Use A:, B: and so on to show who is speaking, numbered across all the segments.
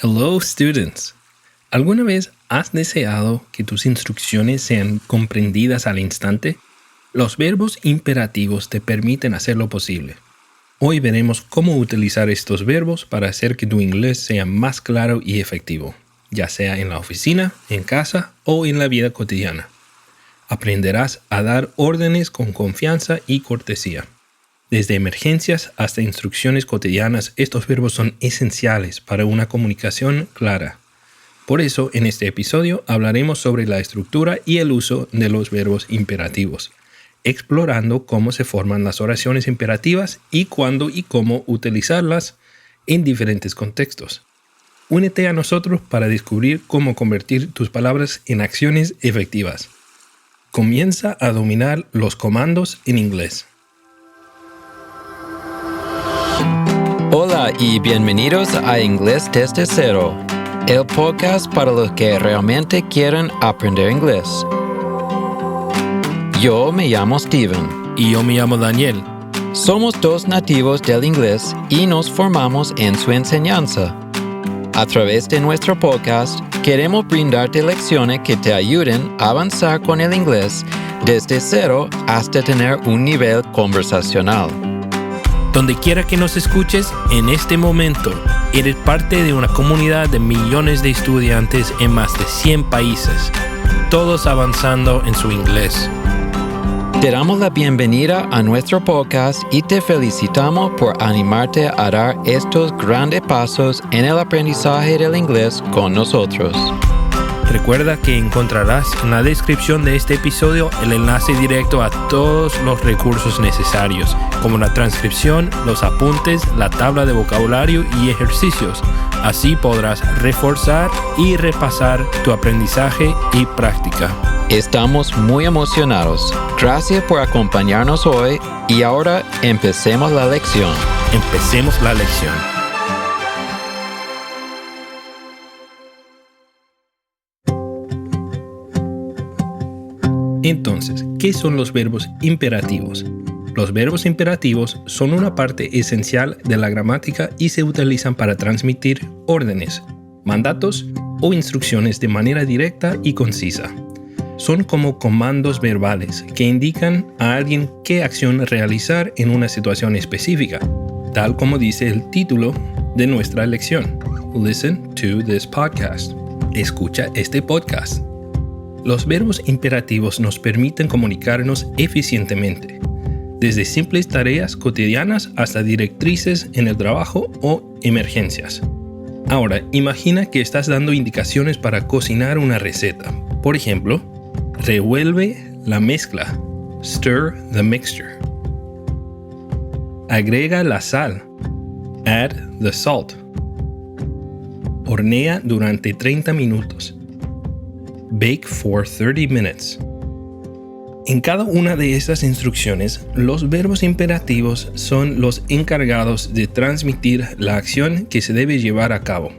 A: Hello, students. ¿Alguna vez has deseado que tus instrucciones sean comprendidas al instante? Los verbos imperativos te permiten hacerlo posible. Hoy veremos cómo utilizar estos verbos para hacer que tu inglés sea más claro y efectivo, ya sea en la oficina, en casa o en la vida cotidiana. Aprenderás a dar órdenes con confianza y cortesía. Desde emergencias hasta instrucciones cotidianas, estos verbos son esenciales para una comunicación clara. Por eso, en este episodio hablaremos sobre la estructura y el uso de los verbos imperativos, explorando cómo se forman las oraciones imperativas y cuándo y cómo utilizarlas en diferentes contextos. Únete a nosotros para descubrir cómo convertir tus palabras en acciones efectivas. Comienza a dominar los comandos en inglés.
B: Hola y bienvenidos a Inglés desde cero, el podcast para los que realmente quieren aprender inglés. Yo me llamo Steven.
A: Y yo me llamo Daniel.
B: Somos dos nativos del inglés y nos formamos en su enseñanza. A través de nuestro podcast, queremos brindarte lecciones que te ayuden a avanzar con el inglés desde cero hasta tener un nivel conversacional.
A: Donde quiera que nos escuches, en este momento, eres parte de una comunidad de millones de estudiantes en más de 100 países, todos avanzando en su inglés.
B: Te damos la bienvenida a nuestro podcast y te felicitamos por animarte a dar estos grandes pasos en el aprendizaje del inglés con nosotros.
A: Recuerda que encontrarás en la descripción de este episodio el enlace directo a todos los recursos necesarios, como la transcripción, los apuntes, la tabla de vocabulario y ejercicios. Así podrás reforzar y repasar tu aprendizaje y práctica.
B: Estamos muy emocionados. Gracias por acompañarnos hoy y ahora empecemos la lección.
A: Empecemos la lección. Entonces, ¿qué son los verbos imperativos? Los verbos imperativos son una parte esencial de la gramática y se utilizan para transmitir órdenes, mandatos o instrucciones de manera directa y concisa. Son como comandos verbales que indican a alguien qué acción realizar en una situación específica, tal como dice el título de nuestra lección. Listen to this podcast. Escucha este podcast. Los verbos imperativos nos permiten comunicarnos eficientemente, desde simples tareas cotidianas hasta directrices en el trabajo o emergencias. Ahora, imagina que estás dando indicaciones para cocinar una receta. Por ejemplo, revuelve la mezcla, stir the mixture. Agrega la sal, add the salt. Hornea durante 30 minutos. Bake for 30 minutes. En cada una de estas instrucciones, los verbos imperativos son los encargados de transmitir la acción que se debe llevar a cabo.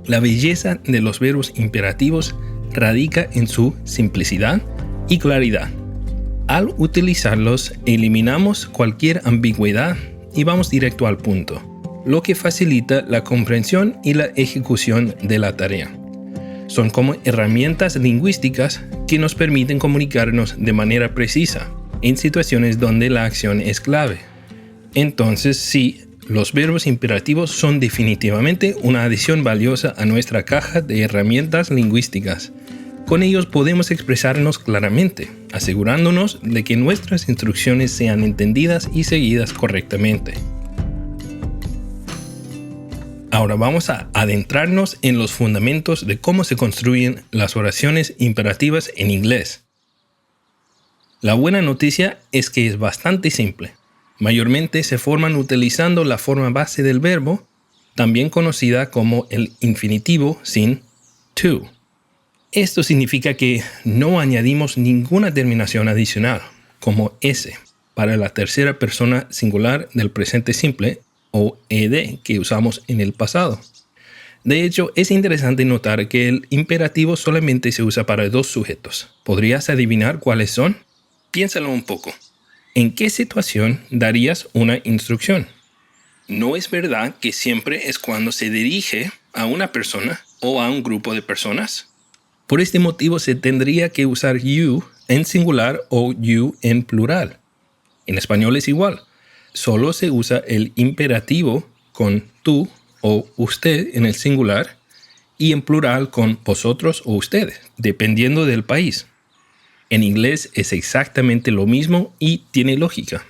A: La belleza de los verbos imperativos radica en su simplicidad y claridad. Al utilizarlos, eliminamos cualquier ambigüedad y vamos directo al punto, lo que facilita la comprensión y la ejecución de la tarea. Son como herramientas lingüísticas que nos permiten comunicarnos de manera precisa en situaciones donde la acción es clave. Entonces, sí, los verbos imperativos son definitivamente una adición valiosa a nuestra caja de herramientas lingüísticas. Con ellos podemos expresarnos claramente, asegurándonos de que nuestras instrucciones sean entendidas y seguidas correctamente. Ahora vamos a adentrarnos en los fundamentos de cómo se construyen las oraciones imperativas en inglés. La buena noticia es que es bastante simple. Mayormente se forman utilizando la forma base del verbo, también conocida como el infinitivo sin to. Esto significa que no añadimos ninguna terminación adicional, como s, para la tercera persona singular del presente simple, o ed que usamos en el pasado. De hecho, es interesante notar que el imperativo solamente se usa para dos sujetos. ¿Podrías adivinar cuáles son? Piénsalo un poco. ¿En qué situación darías una instrucción? No es verdad que siempre es cuando se dirige a una persona o a un grupo de personas. Por este motivo se tendría que usar you en singular o you en plural. En español es igual. Solo se usa el imperativo con tú o usted en el singular y en plural con vosotros o ustedes, dependiendo del país. En inglés es exactamente lo mismo y tiene lógica.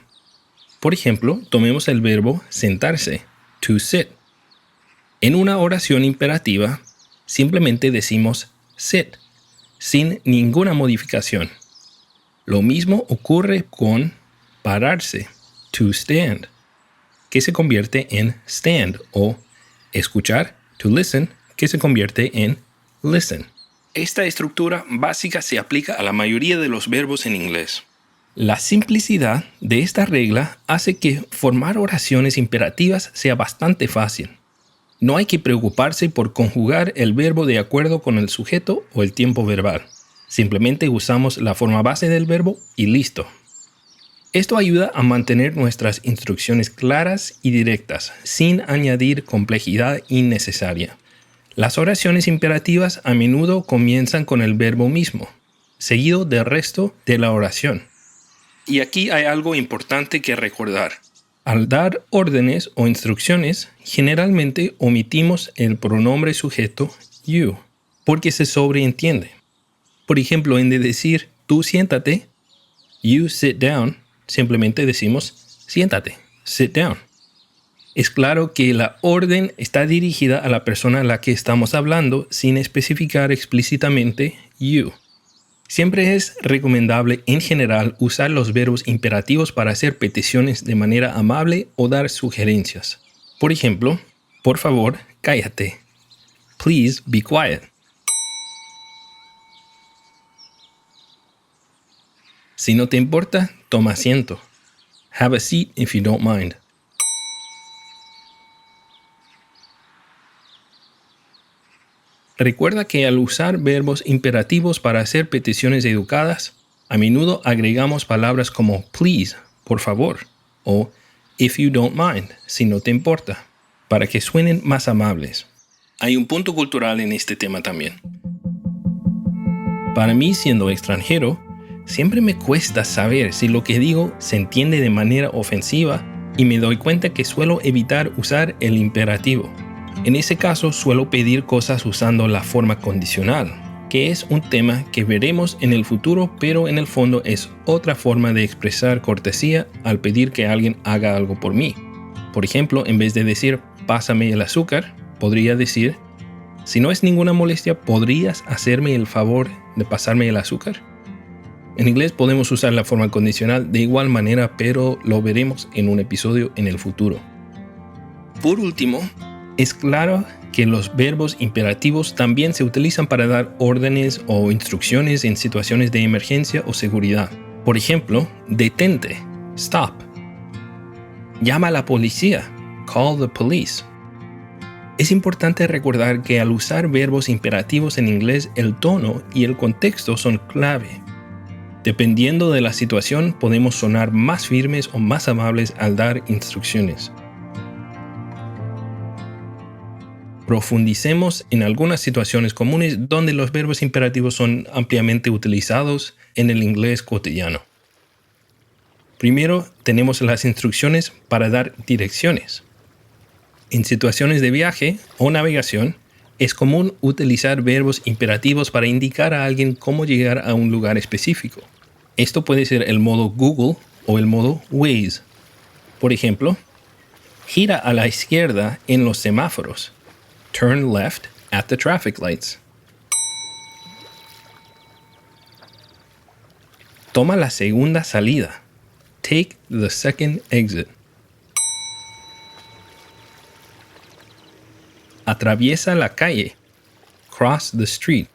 A: Por ejemplo, tomemos el verbo sentarse, to sit. En una oración imperativa, simplemente decimos sit, sin ninguna modificación. Lo mismo ocurre con pararse, to stand, que se convierte en stand, o escuchar, to listen, que se convierte en listen. Esta estructura básica se aplica a la mayoría de los verbos en inglés. La simplicidad de esta regla hace que formar oraciones imperativas sea bastante fácil. No hay que preocuparse por conjugar el verbo de acuerdo con el sujeto o el tiempo verbal. Simplemente usamos la forma base del verbo y listo. Esto ayuda a mantener nuestras instrucciones claras y directas, sin añadir complejidad innecesaria. Las oraciones imperativas a menudo comienzan con el verbo mismo, seguido del resto de la oración. Y aquí hay algo importante que recordar. Al dar órdenes o instrucciones, generalmente omitimos el pronombre sujeto you, porque se sobreentiende. Por ejemplo, en decir tú siéntate, you sit down, simplemente decimos siéntate, sit down. Es claro que la orden está dirigida a la persona a la que estamos hablando sin especificar explícitamente you. Siempre es recomendable en general usar los verbos imperativos para hacer peticiones de manera amable o dar sugerencias. Por ejemplo, por favor, cállate. Please be quiet. Si no te importa, toma asiento. Have a seat if you don't mind. Recuerda que al usar verbos imperativos para hacer peticiones educadas, a menudo agregamos palabras como please, por favor, o if you don't mind, si no te importa, para que suenen más amables. Hay un punto cultural en este tema también. Para mí, siendo extranjero, siempre me cuesta saber si lo que digo se entiende de manera ofensiva y me doy cuenta que suelo evitar usar el imperativo. En ese caso, suelo pedir cosas usando la forma condicional, que es un tema que veremos en el futuro, pero en el fondo es otra forma de expresar cortesía al pedir que alguien haga algo por mí. Por ejemplo, en vez de decir pásame el azúcar, podría decir si no es ninguna molestia, ¿podrías hacerme el favor de pasarme el azúcar? En inglés podemos usar la forma condicional de igual manera, pero lo veremos en un episodio en el futuro. Por último, es claro que los verbos imperativos también se utilizan para dar órdenes o instrucciones en situaciones de emergencia o seguridad. Por ejemplo, detente, stop. Llama a la policía, call the police. Es importante recordar que al usar verbos imperativos en inglés, el tono y el contexto son clave. Dependiendo de la situación, podemos sonar más firmes o más amables al dar instrucciones. Profundicemos en algunas situaciones comunes donde los verbos imperativos son ampliamente utilizados en el inglés cotidiano. Primero, tenemos las instrucciones para dar direcciones. En situaciones de viaje o navegación, es común utilizar verbos imperativos para indicar a alguien cómo llegar a un lugar específico. Esto puede ser el modo Google o el modo Waze. Por ejemplo, gira a la izquierda en los semáforos. Turn left at the traffic lights. Toma la segunda salida. Take the second exit. Atraviesa la calle. Cross the street.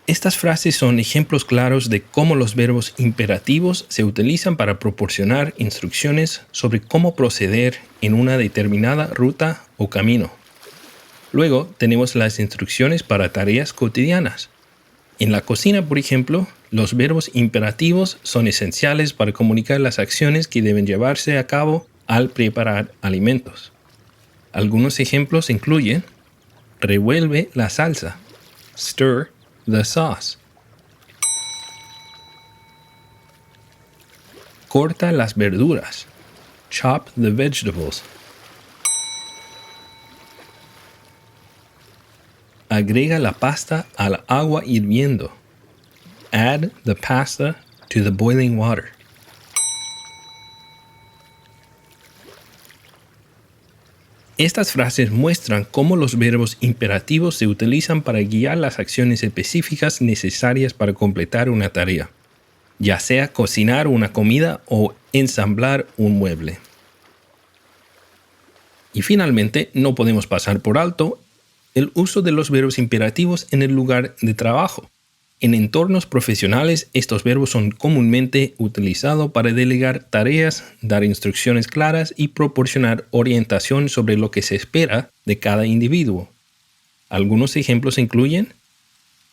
A: Estas frases son ejemplos claros de cómo los verbos imperativos se utilizan para proporcionar instrucciones sobre cómo proceder en una determinada ruta o camino. Luego tenemos las instrucciones para tareas cotidianas. En la cocina, por ejemplo, los verbos imperativos son esenciales para comunicar las acciones que deben llevarse a cabo al preparar alimentos. Algunos ejemplos incluyen: revuelve la salsa, stir the sauce; corta las verduras, chop the vegetables; agrega la pasta al agua hirviendo, add the pasta to the boiling water. Estas frases muestran cómo los verbos imperativos se utilizan para guiar las acciones específicas necesarias para completar una tarea, ya sea cocinar una comida o ensamblar un mueble. Y finalmente, no podemos pasar por alto el uso de los verbos imperativos en el lugar de trabajo. En entornos profesionales, estos verbos son comúnmente utilizados para delegar tareas, dar instrucciones claras y proporcionar orientación sobre lo que se espera de cada individuo. Algunos ejemplos incluyen: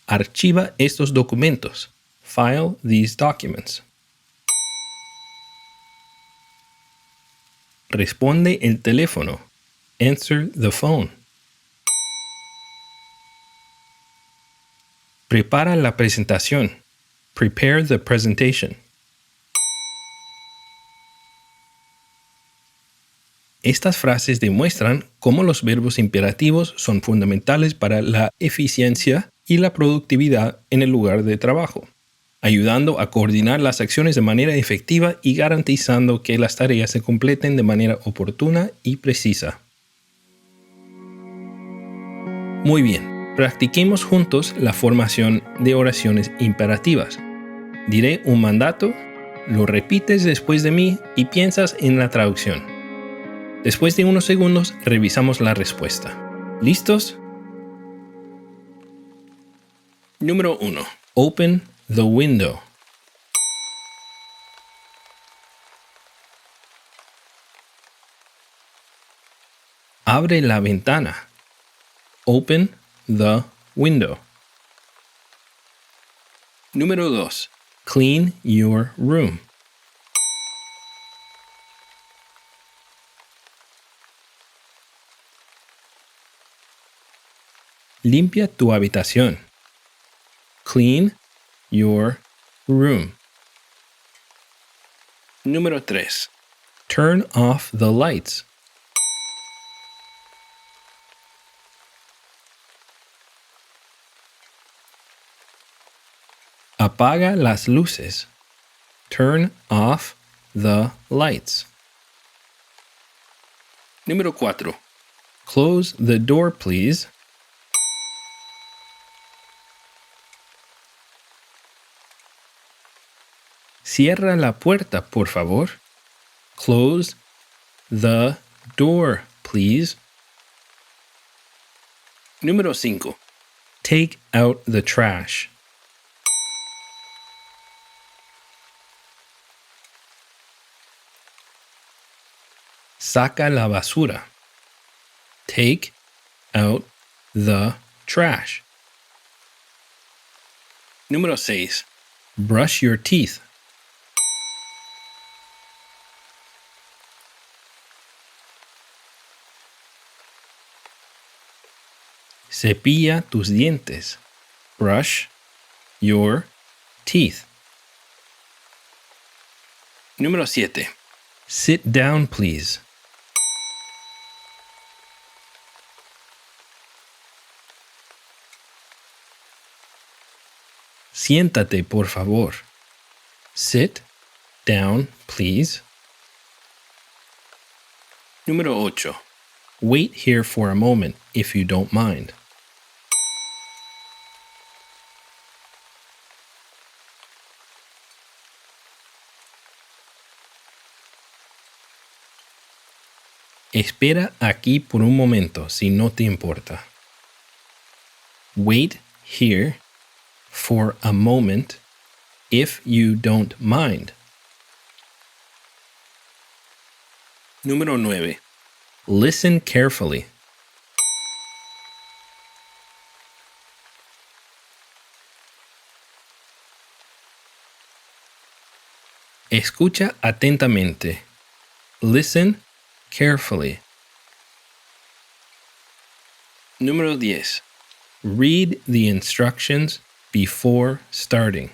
A: archiva estos documentos, file these documents; responde el teléfono, answer the phone; prepara la presentación, prepare the presentation. Estas frases demuestran cómo los verbos imperativos son fundamentales para la eficiencia y la productividad en el lugar de trabajo, ayudando a coordinar las acciones de manera efectiva y garantizando que las tareas se completen de manera oportuna y precisa. Muy bien. Practiquemos juntos la formación de oraciones imperativas. Diré un mandato, lo repites después de mí y piensas en la traducción. Después de unos segundos, revisamos la respuesta. ¿Listos? Número 1. Open the window. Abre la ventana. Open the window. Número 2. Clean your room. Limpia tu habitación. Clean your room. Número 3. Turn off the lights. Apaga las luces. Turn off the lights. Número 4. Close the door, please. Cierra la puerta, por favor. Close the door, please. Número 5. Take out the trash. Saca la basura. Take out the trash. Número 6. Brush your teeth. Cepilla tus dientes. Brush your teeth. Número 7. Sit down, please. Siéntate, por favor. Sit down, please. Número 8. Wait here for a moment, if you don't mind. Espera aquí por un momento, si no te importa. Wait here for a moment, if you don't mind. Número 9. Listen carefully. Escucha atentamente. Listen carefully. Número 10. Read the instructions before starting.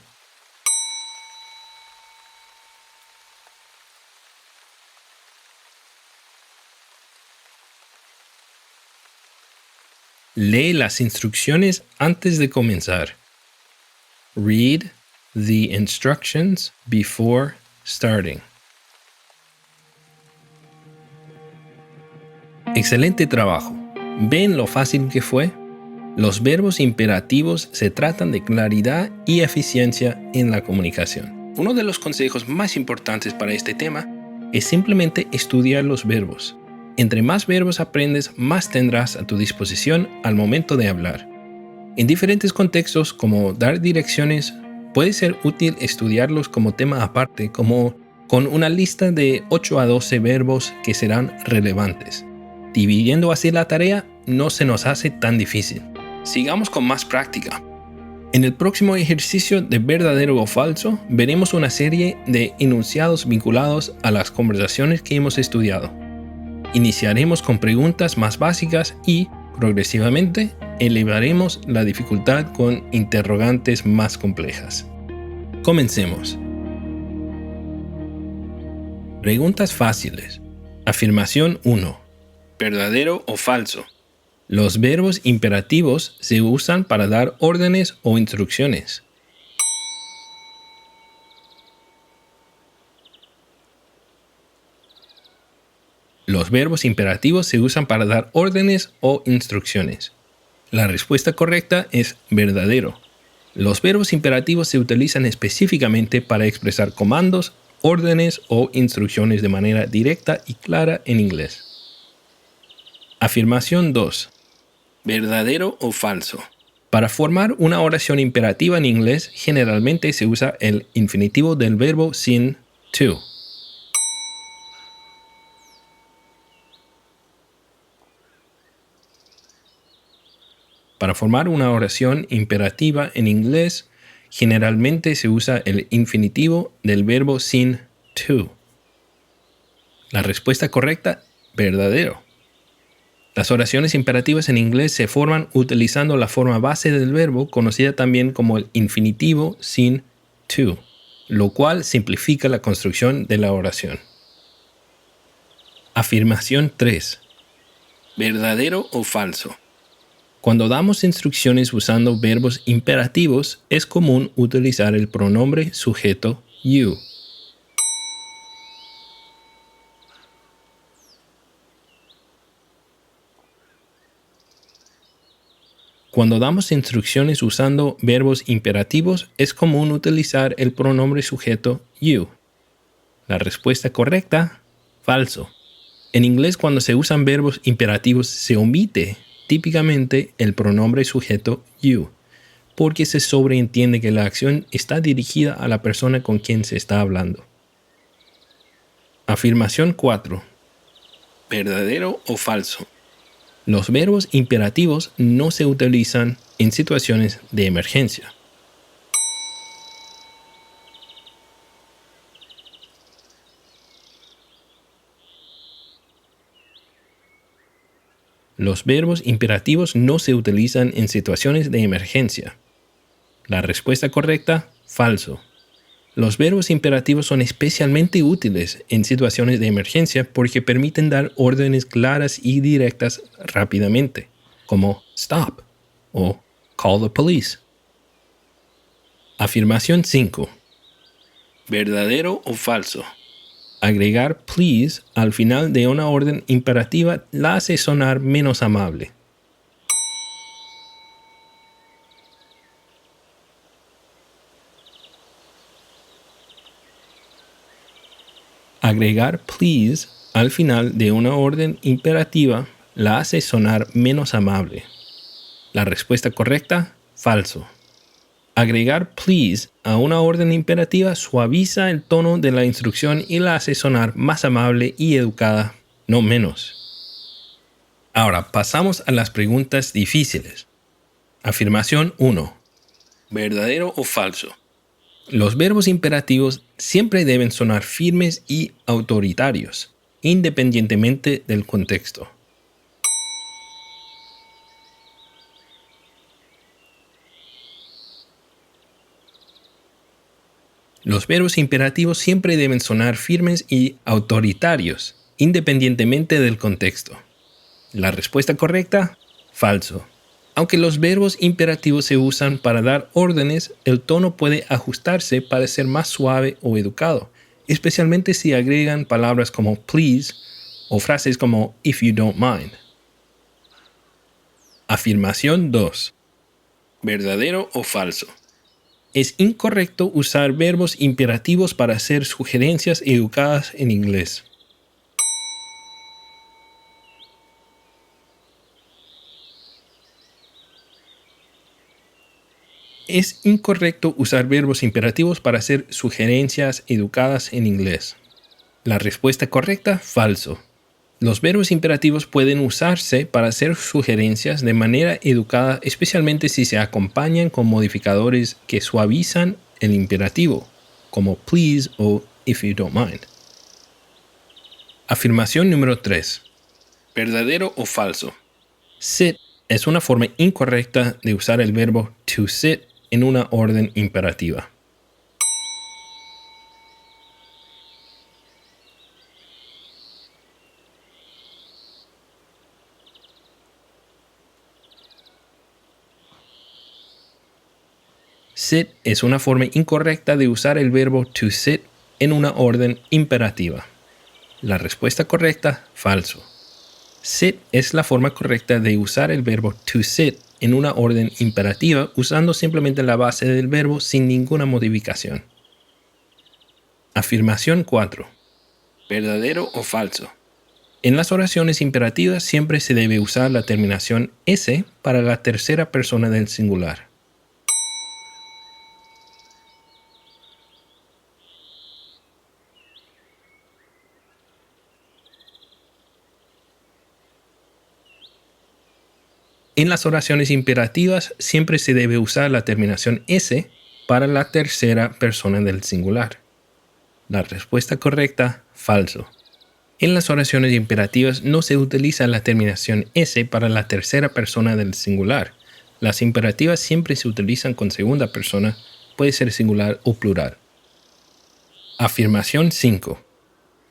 A: Lee las instrucciones antes de comenzar. Read the instructions before starting. Excelente trabajo. ¿Ven lo fácil que fue? Los verbos imperativos se tratan de claridad y eficiencia en la comunicación. Uno de los consejos más importantes para este tema es simplemente estudiar los verbos. Entre más verbos aprendes, más tendrás a tu disposición al momento de hablar. En diferentes contextos, como dar direcciones, puede ser útil estudiarlos como tema aparte, como con una lista de 8 a 12 verbos que serán relevantes. Dividiendo así la tarea, no se nos hace tan difícil. Sigamos con más práctica. En el próximo ejercicio de verdadero o falso, veremos una serie de enunciados vinculados a las conversaciones que hemos estudiado. Iniciaremos con preguntas más básicas y, progresivamente, elevaremos la dificultad con interrogantes más complejas. Comencemos. Preguntas fáciles. Afirmación 1. ¿Verdadero o falso? Los verbos imperativos se usan para dar órdenes o instrucciones. Los verbos imperativos se usan para dar órdenes o instrucciones. La respuesta correcta es verdadero. Los verbos imperativos se utilizan específicamente para expresar comandos, órdenes o instrucciones de manera directa y clara en inglés. Afirmación 2. ¿Verdadero o falso? Para formar una oración imperativa en inglés, generalmente se usa el infinitivo del verbo sin to. Para formar una oración imperativa en inglés, generalmente se usa el infinitivo del verbo sin to. La respuesta correcta, verdadero. Las oraciones imperativas en inglés se forman utilizando la forma base del verbo, conocida también como el infinitivo sin to, lo cual simplifica la construcción de la oración. Afirmación 3. ¿Verdadero o falso? Cuando damos instrucciones usando verbos imperativos, es común utilizar el pronombre sujeto you. Cuando damos instrucciones usando verbos imperativos, es común utilizar el pronombre sujeto you. La respuesta correcta, falso. En inglés, cuando se usan verbos imperativos, se omite típicamente el pronombre sujeto you, porque se sobreentiende que la acción está dirigida a la persona con quien se está hablando. Afirmación 4. ¿Verdadero o falso? Los verbos imperativos no se utilizan en situaciones de emergencia. Los verbos imperativos no se utilizan en situaciones de emergencia. La respuesta correcta, falso. Los verbos imperativos son especialmente útiles en situaciones de emergencia porque permiten dar órdenes claras y directas rápidamente, como stop o call the police. Afirmación 5. ¿Verdadero o falso? Agregar please al final de una orden imperativa la hace sonar menos amable. Agregar please al final de una orden imperativa la hace sonar menos amable. La respuesta correcta, falso. Agregar please a una orden imperativa suaviza el tono de la instrucción y la hace sonar más amable y educada, no menos. Ahora pasamos a las preguntas difíciles. Afirmación 1. ¿Verdadero o falso? Los verbos imperativos siempre deben sonar firmes y autoritarios, independientemente del contexto. Los verbos imperativos siempre deben sonar firmes y autoritarios, independientemente del contexto. La respuesta correcta, falso. Aunque los verbos imperativos se usan para dar órdenes, el tono puede ajustarse para ser más suave o educado, especialmente si agregan palabras como please o frases como if you don't mind. Afirmación 2. ¿Verdadero o falso? Es incorrecto usar verbos imperativos para hacer sugerencias educadas en inglés. Es incorrecto usar verbos imperativos para hacer sugerencias educadas en inglés. La respuesta correcta, falso. Los verbos imperativos pueden usarse para hacer sugerencias de manera educada, especialmente si se acompañan con modificadores que suavizan el imperativo, como please o if you don't mind. Afirmación número 3. ¿Verdadero o falso? Sit es una forma incorrecta de usar el verbo to sit en una orden imperativa. Sit es una forma incorrecta de usar el verbo to sit en una orden imperativa. La respuesta correcta, falso. Sit es la forma correcta de usar el verbo to sit en una orden imperativa usando simplemente la base del verbo sin ninguna modificación. Afirmación 4. ¿Verdadero o falso? En las oraciones imperativas siempre se debe usar la terminación S para la tercera persona del singular. En las oraciones imperativas siempre se debe usar la terminación S para la tercera persona del singular. La respuesta correcta, falso. En las oraciones imperativas no se utiliza la terminación S para la tercera persona del singular. Las imperativas siempre se utilizan con segunda persona, puede ser singular o plural. Afirmación 5.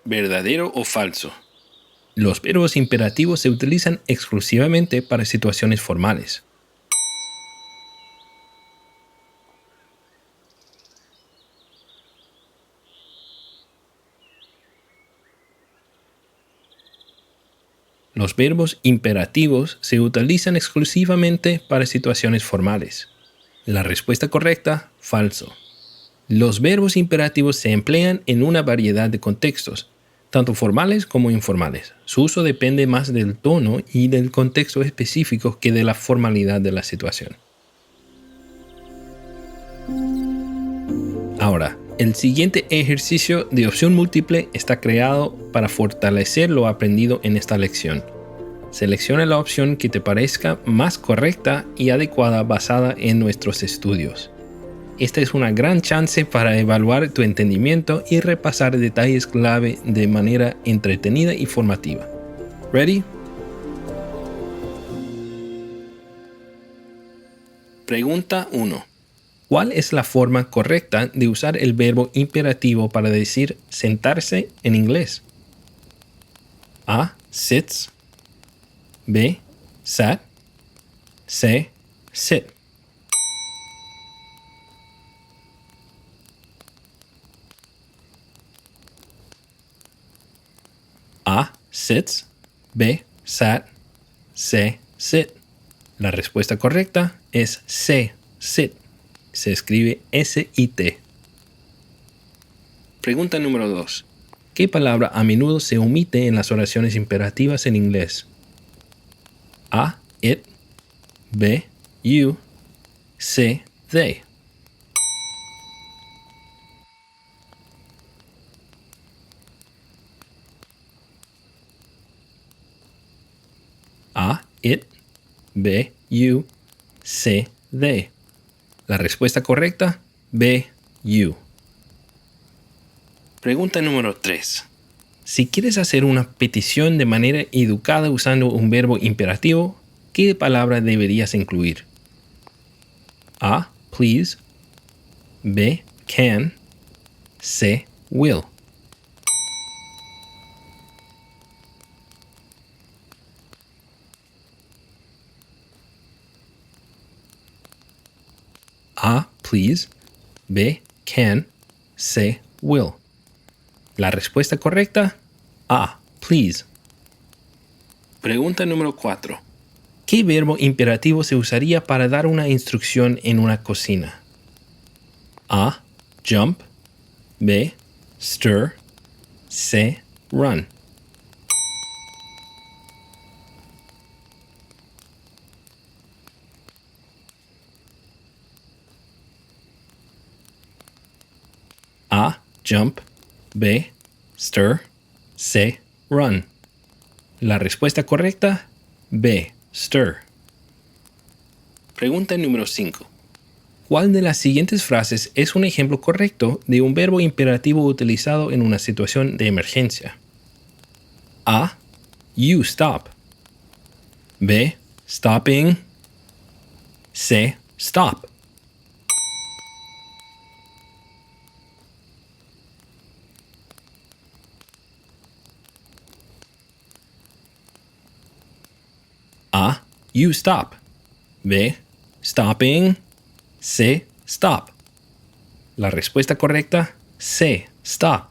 A: ¿Verdadero o falso? Los verbos imperativos se utilizan exclusivamente para situaciones formales. Los verbos imperativos se utilizan exclusivamente para situaciones formales. La respuesta correcta, falso. Los verbos imperativos se emplean en una variedad de contextos, tanto formales como informales. Su uso depende más del tono y del contexto específico que de la formalidad de la situación. Ahora, el siguiente ejercicio de opción múltiple está creado para fortalecer lo aprendido en esta lección. Selecciona la opción que te parezca más correcta y adecuada basada en nuestros estudios. Esta es una gran chance para evaluar tu entendimiento y repasar detalles clave de manera entretenida y formativa. ¿Ready? Pregunta 1. ¿Cuál es la forma correcta de usar el verbo imperativo para decir sentarse en inglés? A. Sits. B. Sat. C. Sit. A. Sits. B. Sat. C. Sit. La respuesta correcta es C. Sit. Se escribe S-I-T. Pregunta número 2. ¿Qué palabra a menudo se omite en las oraciones imperativas en inglés? A. It. B. You. C. They. A. It. B. You. C. They. La respuesta correcta, B. you. Pregunta número 3. Si quieres hacer una petición de manera educada usando un verbo imperativo, ¿qué palabra deberías incluir? A. Please. B. Can. C. Will. A. Please. B. Can. C. Will. La respuesta correcta, A. Please. Pregunta número 4. ¿Qué verbo imperativo se usaría para dar una instrucción en una cocina? A. Jump. B. Stir. C. Run. A. Jump. B. Stir. C. Run. La respuesta correcta, B. Stir. Pregunta número 5. ¿Cuál de las siguientes frases es un ejemplo correcto de un verbo imperativo utilizado en una situación de emergencia? A. You stop. B. Stopping. C. Stop. A. You stop. B. Stopping. C. Stop. La respuesta correcta, C. Stop.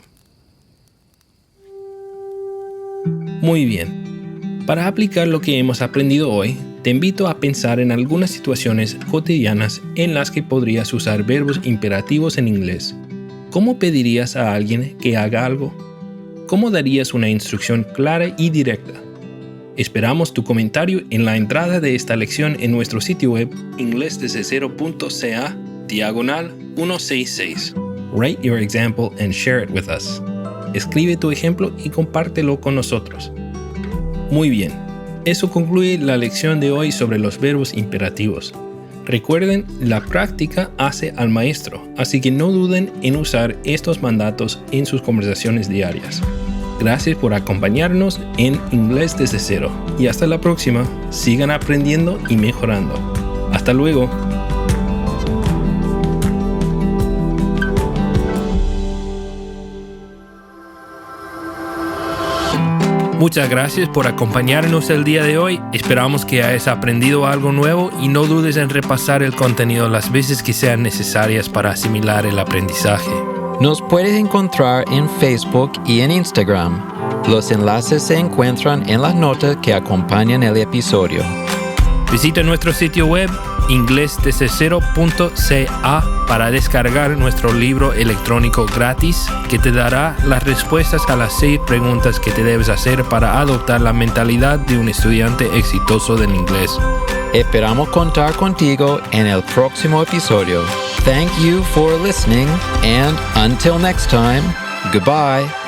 A: Muy bien. Para aplicar lo que hemos aprendido hoy, te invito a pensar en algunas situaciones cotidianas en las que podrías usar verbos imperativos en inglés. ¿Cómo pedirías a alguien que haga algo? ¿Cómo darías una instrucción clara y directa? Esperamos tu comentario en la entrada de esta lección en nuestro sitio web inglesdesde0.ca/166. Write your example and share it with us. Escribe tu ejemplo y compártelo con nosotros. Muy bien, eso concluye la lección de hoy sobre los verbos imperativos. Recuerden, la práctica hace al maestro, así que no duden en usar estos mandatos en sus conversaciones diarias. Gracias por acompañarnos en Inglés desde Cero y hasta la próxima. Sigan aprendiendo y mejorando. Hasta luego. Muchas gracias por acompañarnos el día de hoy. Esperamos que hayas aprendido algo nuevo y no dudes en repasar el contenido las veces que sean necesarias para asimilar el aprendizaje.
B: Nos puedes encontrar en Facebook y en Instagram. Los enlaces se encuentran en las notas que acompañan el episodio.
A: Visita nuestro sitio web inglesdesde0.ca para descargar nuestro libro electrónico gratis que te dará las respuestas a las 6 preguntas que te debes hacer para adoptar la mentalidad de un estudiante exitoso del inglés.
B: Esperamos contar contigo en el próximo episodio. Thank you for listening, and until next time, goodbye.